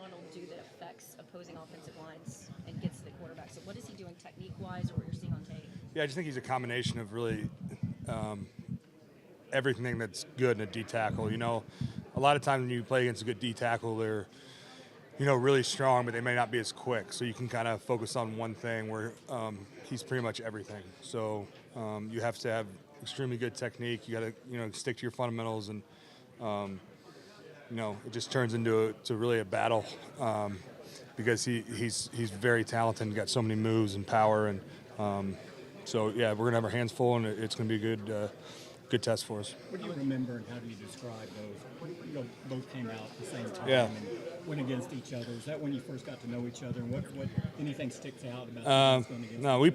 Donald do that affects opposing offensive lines and gets to the quarterback? So what is he doing technique-wise, or what you're seeing on tape? Yeah, I just think he's a combination of really everything that's good in a D tackle. A lot of times when you play against a good D tackle, they're really strong, but they may not be as quick. So you can kind of focus on one thing where he's pretty much everything. So you have to have extremely good technique. You got to stick to your fundamentals, and it just turns into really a battle because he's very talented and got so many moves and power, and so yeah, we're gonna have our hands full, and it's gonna be a good test for us. What do you remember and how do you describe those? Both came out at the same time Yeah. and went against each other. Is that when you first got to know each other? And what anything sticks out about going against? No, I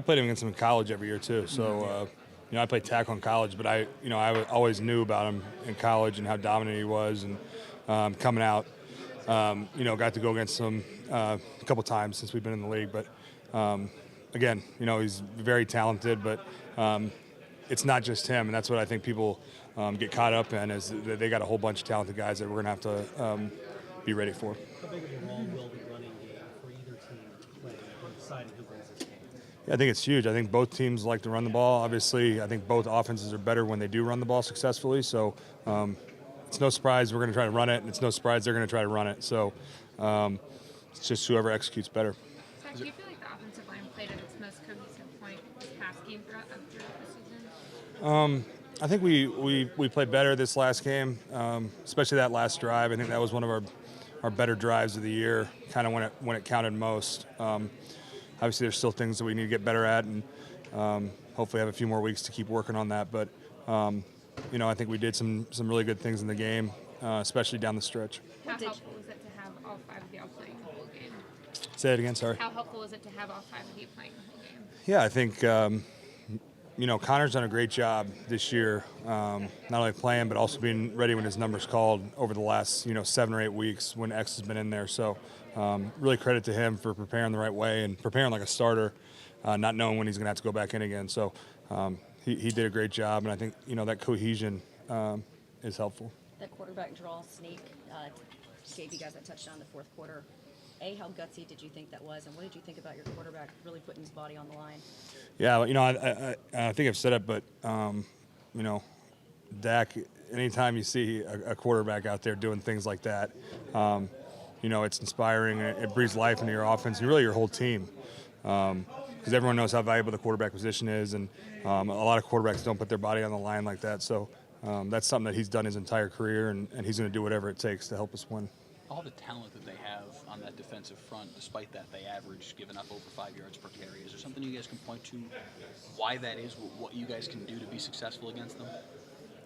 played against him in college every year too. So I played tackle in college, but I always knew about him in college and how dominant he was, and coming out, got to go against him a couple times since we've been in the league. But again, he's very talented, but it's not just him, and that's what I think people get caught up in, is that they got a whole bunch of talented guys that we're going to have to be ready for. How big of a role will the running game for either team play in deciding who wins this game? Yeah, I think it's huge. I think both teams like to run the ball. Obviously, I think both offenses are better when they do run the ball successfully. So it's no surprise we're going to try to run it, and it's no surprise they're going to try to run it. So it's just whoever executes better. Zach, do you feel like the offensive line played at its most cohesive point this past game throughout the season? I think we played better this last game, especially that last drive. I think that was one of our better drives of the year, kind of when it counted most. Obviously, there's still things that we need to get better at, and hopefully have a few more weeks to keep working on that. But I think we did some really good things in the game, especially down the stretch. How helpful is it to have all five of y'all playing the whole game? Say it again, sorry. How helpful is it to have all five of you playing the whole game? Yeah, I think Connor's done a great job this year, not only playing but also being ready when his number's called over the last 7 or 8 weeks when X has been in there. So really credit to him for preparing the right way and preparing like a starter, not knowing when he's going to have to go back in again. So he did a great job, and I think that cohesion is helpful. That quarterback draw sneak gave you guys that touchdown in the fourth quarter. How gutsy did you think that was, and what did you think about your quarterback really putting his body on the line? Yeah, I think I've said it, but Dak, anytime you see a quarterback out there doing things like that, it's inspiring. It breathes life into your offense and really your whole team, because everyone knows how valuable the quarterback position is, and a lot of quarterbacks don't put their body on the line like that. So that's something that he's done his entire career, and he's going to do whatever it takes to help us win. All the talent that they have on that defensive front, despite that, they average giving up over 5 yards per carry. Is there something you guys can point to why that is, what you guys can do to be successful against them?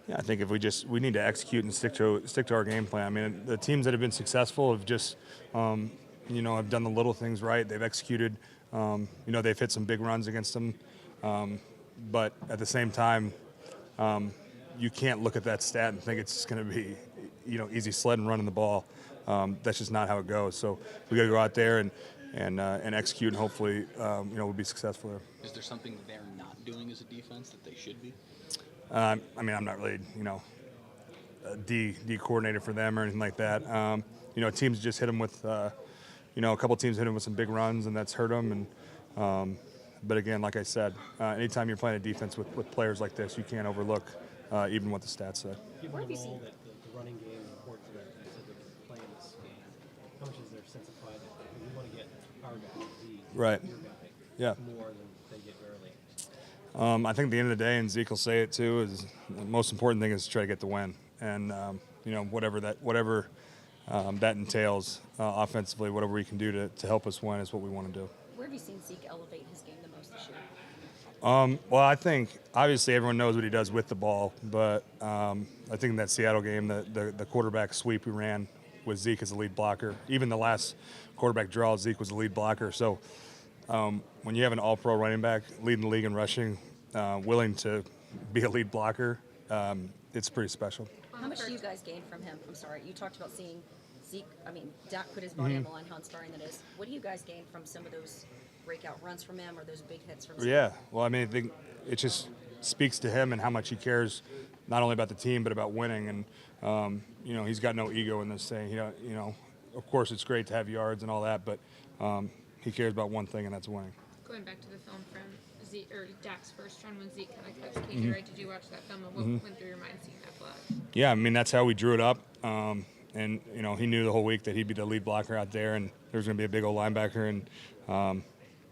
Yeah, I think if we need to execute and stick to our game plan. I mean, the teams that have been successful have just, have done the little things right. They've executed. They've hit some big runs against them, but at the same time, you can't look at that stat and think it's just going to be, easy sledding running the ball. That's just not how it goes. So we got to go out there and execute, and hopefully, we'll be successful there. Is there something they're not doing as a defense that they should be? I'm not really, a D coordinator for them or anything like that. Teams just hit them with, a couple teams hit them with some big runs, and that's hurt them. And but again, like I said, anytime you're playing a defense with players like this, you can't overlook even what the stats say. Given the role that the running game and important to that you said they're going to play in this game, how much is there sense of pride that we want to get our guy, Right. your guy, Yeah. more than they get early? I think at the end of the day, and Zeke will say it too, is the most important thing is to try to get the win. And whatever that entails offensively, whatever we can do to help us win is what we want to do. Where have you seen Zeke elevate his game the most this year? Well, I think obviously everyone knows what he does with the ball, but I think in that Seattle game, the quarterback sweep we ran with Zeke as the lead blocker. Even the last quarterback draw, Zeke was the lead blocker. So when you have an all-pro running back leading the league in rushing, willing to be a lead blocker, it's pretty special. How much do you guys gain from him? I'm sorry, you talked about seeing Zeke. Dak put his body on the line. How inspiring that is. What do you guys gain from some of those breakout runs from him or those big hits from him? Yeah, well, I think it just speaks to him and how much he cares, not only about the team but about winning. And he's got no ego in this thing. of course, it's great to have yards and all that, but he cares about one thing, and that's winning. Going back to the film from Zeke or Dak's first run when Zeke kind of cuts Casey right. Did you watch that film and what went through your mind seeing that flag? Yeah, I mean, that's how we drew it up. And, he knew the whole week that he'd be the lead blocker out there, and there was going to be a big old linebacker. And,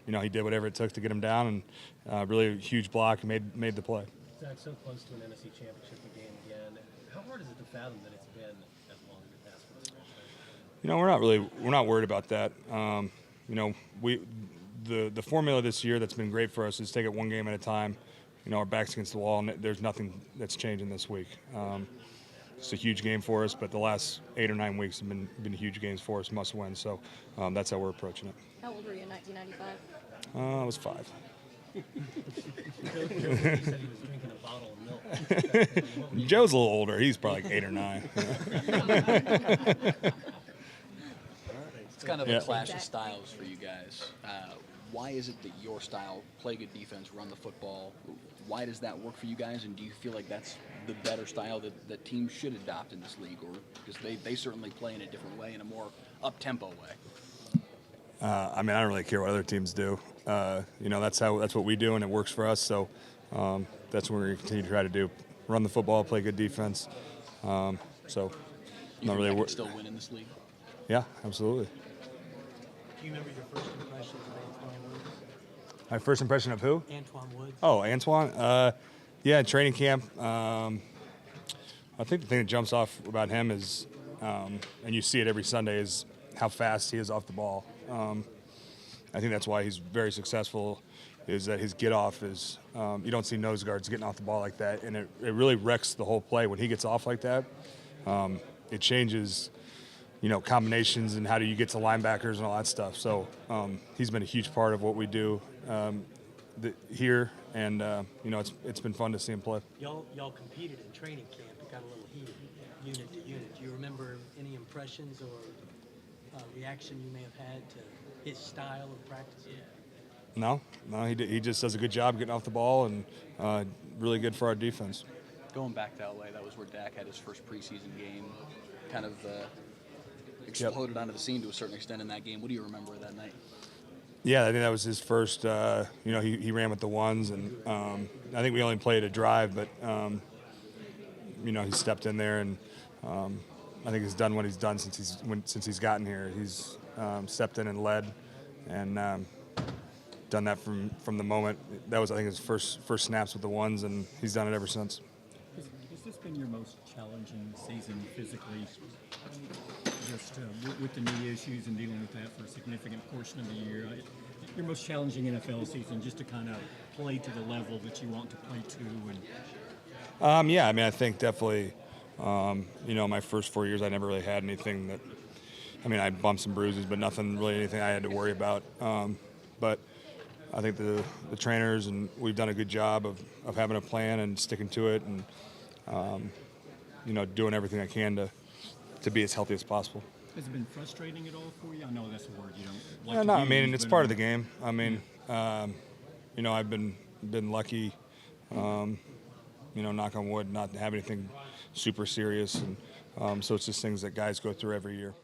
he did whatever it took to get him down, and really a huge block and made the play. Zach, so close to an NFC Championship game again. How hard is it to fathom that it's been as long as it has for this franchise? We're not worried about that. The formula this year that's been great for us is take it one game at a time. Our back's against the wall, and there's nothing that's changing this week. It's a huge game for us, but the last 8 or 9 weeks have been huge games for us, must win. So that's how we're approaching it. How old were you in 1995? I was 5. He said he was drinking a bottle of milk. Joe's a little older. He's probably like 8 or 9. It's kind of a clash of styles for you guys. Why is it that your style, play good defense, run the football, why does that work for you guys? And do you feel like that's the better style that teams should adopt in this league? Or because they certainly play in a different way, in a more up-tempo way? I don't really care what other teams do. That's what we do, and it works for us. So that's what we're going to continue to try to do: run the football, play good defense. So You not think really. that can still win in this league? Yeah, absolutely. Do you remember your first impression of Antoine Woods? My first impression of who? Antoine Woods. Oh, Antoine. Yeah, training camp. I think the thing that jumps off about him is, and you see it every Sunday, is how fast he is off the ball. I think that's why he's very successful, is that his get off is, you don't see nose guards getting off the ball like that, and it really wrecks the whole play. When he gets off like that, it changes, combinations and how do you get to linebackers and all that stuff. So he's been a huge part of what we do here, and it's been fun to see him play. Y'all competed in training camp. It got a little heated, unit to unit. Do you remember any impressions or reaction you may have had to his style of practicing? No, he just does a good job getting off the ball, and really good for our defense. Going back to LA, that was where Dak had his first preseason game, kind of exploded onto the scene to a certain extent in that game. What do you remember of that night? Yeah, I think that was his first. He ran with the ones, and I think we only played a drive, but he stepped in there, and I think he's done what he's done since he's gotten here. He's stepped in and led, and done that from the moment. That was, I think, his first snaps with the ones, and he's done it ever since. Has this been your most challenging season physically, just with the knee issues and dealing with that for a significant portion of the year? Your most challenging NFL season, just to kind of play to the level that you want to play to? And I think definitely, my first 4 years I never really had anything that, I had bumps and bruises, but nothing really anything I had to worry about. But I think the trainers and we've done a good job of having a plan and sticking to it, and doing everything I can to be as healthy as possible. Has it been frustrating at all for you? I know that's a word you don't like Yeah, to no, use, it's but part of the game. I've been lucky, knock on wood, not to have anything super serious, and so it's just things that guys go through every year.